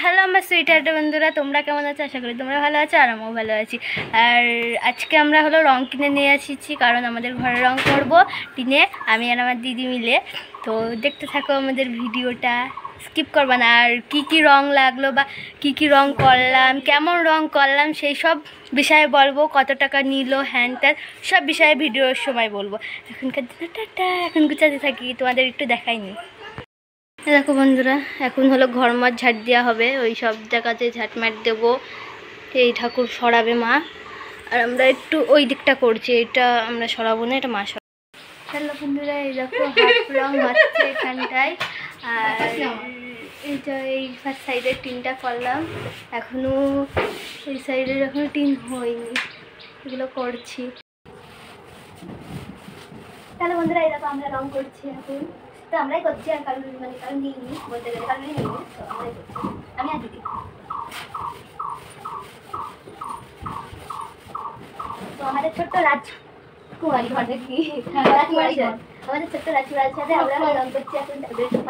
Hello আমার sweater বন্ধুরা, তোমরা কেমন আছো? আশা করি তোমরা ভালো আছো আর আমিও ভালো আছি। আর আজকে আমরা রং কিনে নিয়ে এসেছি, কারণ আমাদের ঘরে রং করবো টিনে, আমি আর আমার দিদি মিলে। তো দেখতে থাকো আমাদের ভিডিওটা, স্কিপ করবা না। আর কি রং লাগলো বা কি রং করলাম, কেমন রং করলাম, সেই সব বিষয়ে বলবো, কত টাকা নিল, হ্যান ত্যান সব বিষয়ে ভিডিওর সময় বলবো। এখনকার দিনে টাটা, এখন গুছাতে থাকি, তোমাদের একটু দেখাইনি। দেখো বন্ধুরা, এখন ঘর মাঠ ঝাড় দেওয়া হবে, ওই সব জায়গাতে ঝাঁটমাট দেবো। এই ঠাকুর সরাবে মা, আর আমরা একটু ওই দিকটা করছি, এটা আমরা সরাবো না, এটা মা সরাবে। হ্যালো বন্ধুরা, এই দেখো হাফ রং হচ্ছে এখানটায়। আর এইটা এই ফার্স্ট সাইডের টিনটা করলাম, এখনও এই সাইডের এখনও টিন হয়নি, এগুলো করছি। হ্যালো বন্ধুরা, এই দেখো আমরা রং করছি এখন। তো আমরাই করছি, আর কারণ কারণ নিইনি বলতে গেলে, কারণ নিইনি, তো আমরাই করছি, আমি আর দিদি। তো আমাদের ছোট্ট রাজকুমারী আমাদের ছোট্ট রাজকুমারীর সাথে আমরা রং করছি এখন।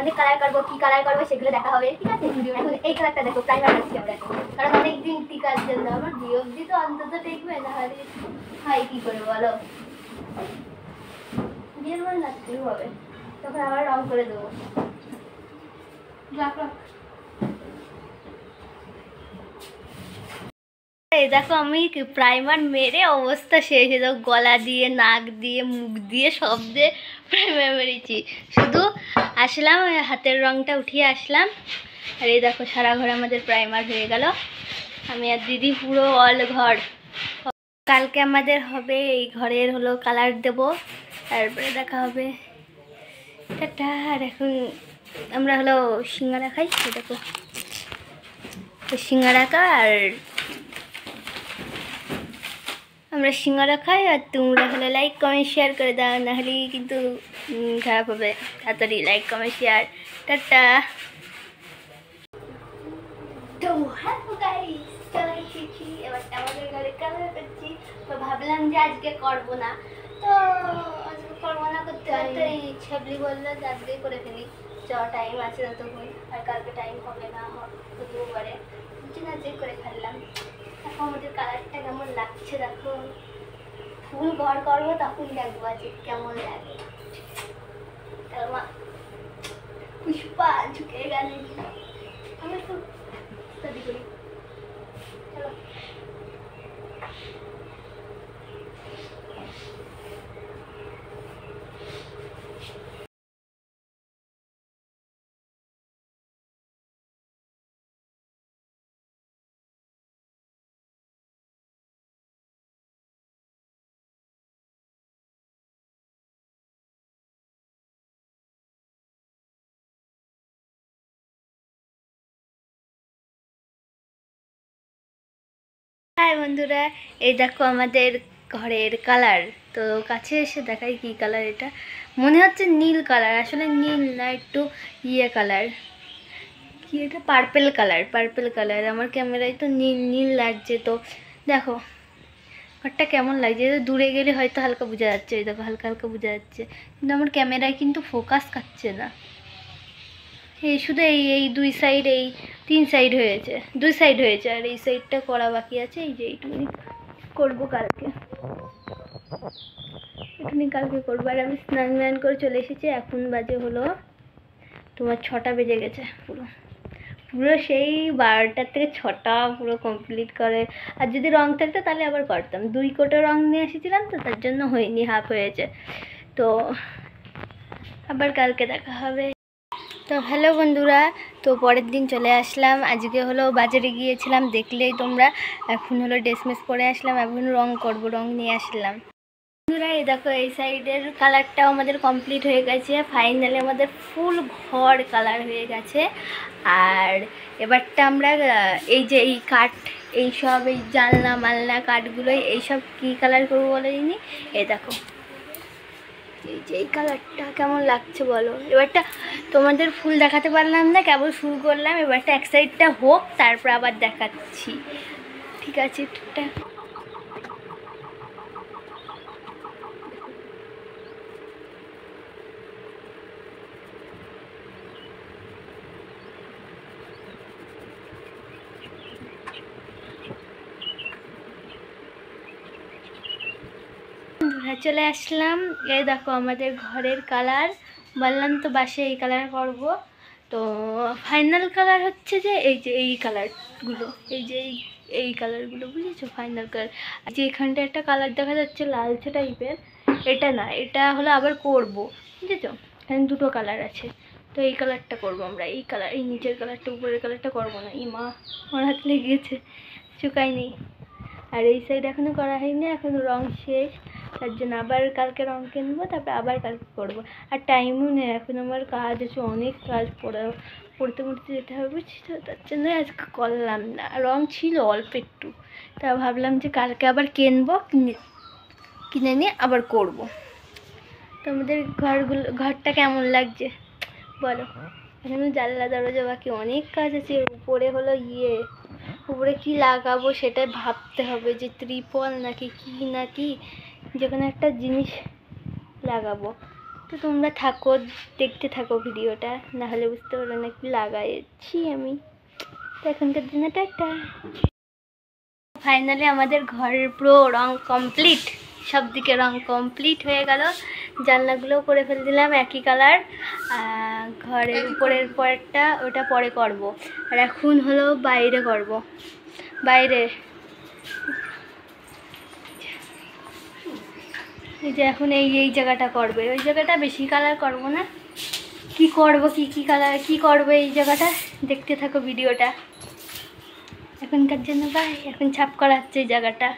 অনেক কালার করবো, কি কালার করবো সেগুলো দেখা হবে, ঠিক আছে? এখন এই কালারটা দেখো, প্রাইমার করছি আমরা এখন, কারণ অনেকদিন টিকার জন্য আমার বিয়ে অবধি তো অন্তত টিকবে, না হলে হয় কি করে বলো, বিয়ের পর না শুরু হবে, তখন আবার রং করে দেবো। এই দেখো আমি প্রাইমার মেরে অবস্থা শেষ, দেখো গলা দিয়ে, নাক দিয়ে, মুখ দিয়ে, সব দিয়ে প্রাইমার মেরেছি। শুধু আসলাম, হাতের রংটা উঠিয়ে আসলাম, আর এই দেখো সারা ঘরে আমাদের প্রাইমার হয়ে গেল। আমি আর দিদি পুরো অল ঘর। কালকে আমাদের হবে এই ঘরের কালার দেব, তারপরে দেখা হবে, টাটা। আর এখন আমরা সিঙ্গারা খাই, দেখো সিঙ্গারা আর আমরা সিঙ্গারা খাই, আর তোমরা লাইক কমেন্ট শেয়ার করে দাও, নাহলে কিন্তু খারাপ হবে। তাড়াতাড়ি লাইক কমেন্ট শেয়ার, টাটা। তো হ্যালো গাইস, চলে এসেছি, এবার আমাদের ঘরে কালার করছি। তো ভাবলাম যে আজকে করবো না, তো আজকে করবো না, করতে করতে এই ছাবলি বললো যে আজকেই করে ফেলি, টাইম আছে ততক্ষণ, আর কালকে টাইম হবে না, হতেও পারে, আজকে করে ফেললাম। দেখো আমাদের কালারটা কেমন লাগছে, দেখো ফুল ঘর করবো তখন দেখবো আজকে কেমন লাগে। পুষ্পা ঝুঁকে গেলে আমি একটু স্টাডি করি, চলো। হাই বন্ধুরা, এই দেখো আমাদের ঘরের কালার। তো কাছে এসে দেখাই কি কালার, এটা মনে হচ্ছে নীল কালার, আসলে নীল না, একটু ইয়ে কালার, কি এটা পার্পেল কালার, পার্পেল কালার। আমার ক্যামেরায় তো নীল নীল লাগছে, তো দেখো ঘরটা কেমন লাগছে। দূরে গেলে হয়তো হালকা বোঝা যাচ্ছে, এই দেখো হালকা হালকা বোঝা যাচ্ছে, কিন্তু আমার ক্যামেরায় কিন্তু ফোকাস খাচ্ছে না। এই শুধু এই দুই সাইড, এই তিন সাইড হয়েছে, দুই সাইড হয়েছে, আর এই সাইডটা করা বাকি আছে। এই যে এইটুকুনি করবো কালকে, এটুকুনি কালকে করবো। আর আমি স্নান করে চলে এসেছি, এখন বাজে তোমার 6টা বেজে গেছে, পুরো পুরো সেই 12টার থেকে 6টা পুরো কমপ্লিট করে। আর যদি রং থাকতো তাহলে আবার করতাম, 2 কোটো রং নিয়ে এসেছিলাম, তো তার জন্য হয়নি, হাফ হয়েছে। তো আবার কালকে দেখা হবে। তো হ্যালো বন্ধুরা, তো পরের দিন চলে আসলাম। আজকে বাজারে গিয়েছিলাম, দেখলেই তোমরা। এখন ড্রেস মেস পরে আসলাম, এখন রং করব, রং নিয়ে আসলাম। বন্ধুরা এই দেখো এই সাইডের কালারটাও আমাদের কমপ্লিট হয়ে গেছে, ফাইনালি আমাদের ফুল ঘর কালার হয়ে গেছে। আর এবারটা আমরা এই যে এই কাঠ, এইসব এই জানলা মালনা কাঠগুলোই, এইসব কী কালার করবো বলে জানি। এই দেখো এই যে এই কালারটা কেমন লাগছে বলো। এবারটা তোমাদের ফুল দেখাতে পারলাম না, কেবল শুরু করলাম, এবারটা এক সাইডটা হোক, তারপর আবার দেখাচ্ছি, ঠিক আছে? ঠিকঠাক চলে আসলাম। এই দেখো আমাদের ঘরের কালার, বললাম তো বাসে এই কালার করব। তো ফাইনাল কালার হচ্ছে যে এই কালারগুলো, এই যে এই কালারগুলো, বুঝেছো? Final colour. যে এখানটা একটা কালার দেখা যাচ্ছে লালচে টাইপের, এটা না, এটা হলো আবার করব, বুঝেছো? এখানে দুটো কালার আছে, তো এই কালারটা করবো আমরা। এই কালার, এই নিচের কালারটা, উপরের কালারটা করবো না। এই মা, আমার হাত লেগে গেছে, শুকায়নি। আর এই সাইড এখনও করা হয়নি, এখন রং শেষ, তার জন্য আবার কালকে রং কিনবো, তারপরে আবার কালকে করবো। আর টাইমও নেই, এখন আমার কাজ আছে, অনেক কাজ, পড়তে যেতে হবে, বুঝছো? তার জন্য আজকে করলাম না। রং ছিল অল্প একটু, তা ভাবলাম যে কালকে আবার কিনবো, কিনে নিয়ে আবার করব। তো আমাদের ঘরটা কেমন লাগছে বলো? এখানে জানলা দরজা, বাকি অনেক কাজ আছে। উপরে হলো উপরে কি লাগাবো সেটা ভাবতে হবে, যে ত্রিপল নাকি যে কোনো একটা জিনিস লাগাবো। তো তোমরা থাকো, দেখতে থাকো ভিডিওটা, না হলে বুঝতে পারো না কি লাগাইছি আমি। তো এখনকার দিনে একটা ফাইনালি আমাদের ঘরের পুরো রং কমপ্লিট, সব দিকে রং কমপ্লিট হয়ে গেল। জানলাগুলোও করে ফেলে দিলাম একই কালার। ঘরের উপরের পরেরটা ওটা পরে করব। আর এখন হলো বাইরে করব, বাইরে এই যে এখন এই জায়গাটা করবে, ওই জায়গাটা বেশি কালার করব না। কি করব, কি কালার কি করবো এই জায়গাটা, দেখতে থাকো ভিডিওটা। এখনকার জন্য বাই। এখন ছাপ করা হচ্ছে এই জায়গাটা।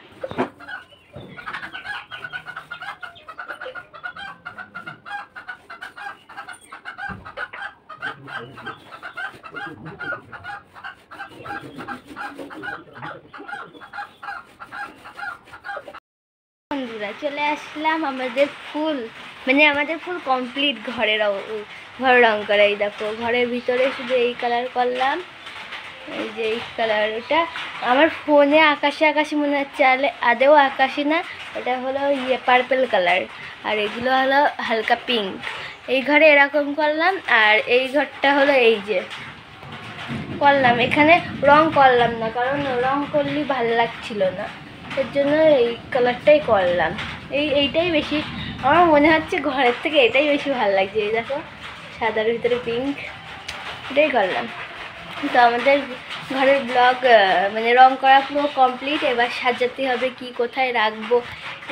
বন্ধুরা চলে আসলাম, আমাদের ফুল কমপ্লিট। ঘর রং করা। এই দেখো ঘরের ভিতরে শুধু এই কালার করলাম, এই যে এই কালার। ওটা আমার ফোনে আকাশি মনে হচ্ছে, আদেও আকাশি না, ওটা হলো পার্পেল কালার। আর এগুলো হলো হালকা পিঙ্ক। এই ঘরে এরকম করলাম, আর এই ঘরটা হলো এই যে করলাম। এখানে রং করলাম না, কারণ রং করলে ভালো লাগছিল না, এর জন্য এই কালারটাই করলাম। এইটাই বেশি আমার মনে হচ্ছে, ঘরের থেকে এটাই বেশি ভালো লাগছে। এই দেখো সাদার ভিতরে পিঙ্ক, এটাই করলাম। তো আমাদের ঘরের ব্লগ রং করা পুরো কমপ্লিট। এবার সাজাতে হবে, কি কোথায় রাখবো,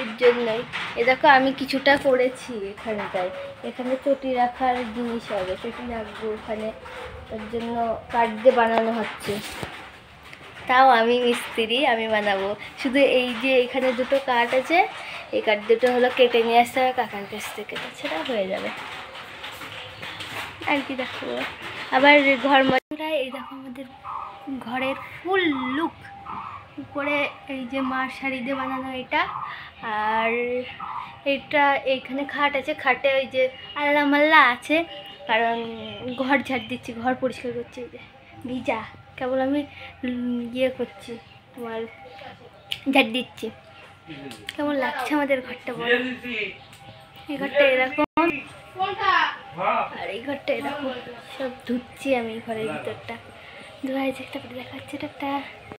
এর জন্যই। এ দেখো আমি কিছুটা করেছি এখানটায়, এখানে চটি রাখার জিনিস হবে, চটি রাখবো ওখানে, তার জন্য কাঠ দিয়ে বানানো হচ্ছে। তাও আমি মিস্ত্রি, আমি বানাবো। শুধু এই যে এখানে দুটো কাঠ আছে, এই কাঠ দুটো হলো কেটে নিয়ে আসতে হবে কাকার কাছ থেকে, সেটা হয়ে যাবে। আর কি দেখো, আবার ঘর মজুরা। এই দেখো আমাদের ঘরের ফুল লুক। উপরে এই যে মার শাড়ি দিয়ে বানানো এটা, আর এটা এইখানে খাট আছে, খাটে ওই যে আল্লাহ মাল্লা আছে, কারণ ঘর ঝাড় দিচ্ছি, ঘর পরিষ্কার করছি। এই যে ভিজা, কেবল আমি করছি, তোমার ঝাড় দিচ্ছি। কেমন লাগছে আমাদের ঘরটা বলো? এই ঘরটা এরকম, আর এই ঘরটা এরকম। সব ধুচ্ছি আমি ঘরের ভিতরটা, ধোয়া হয়েছে, একটা করে দেখাচ্ছি একটা।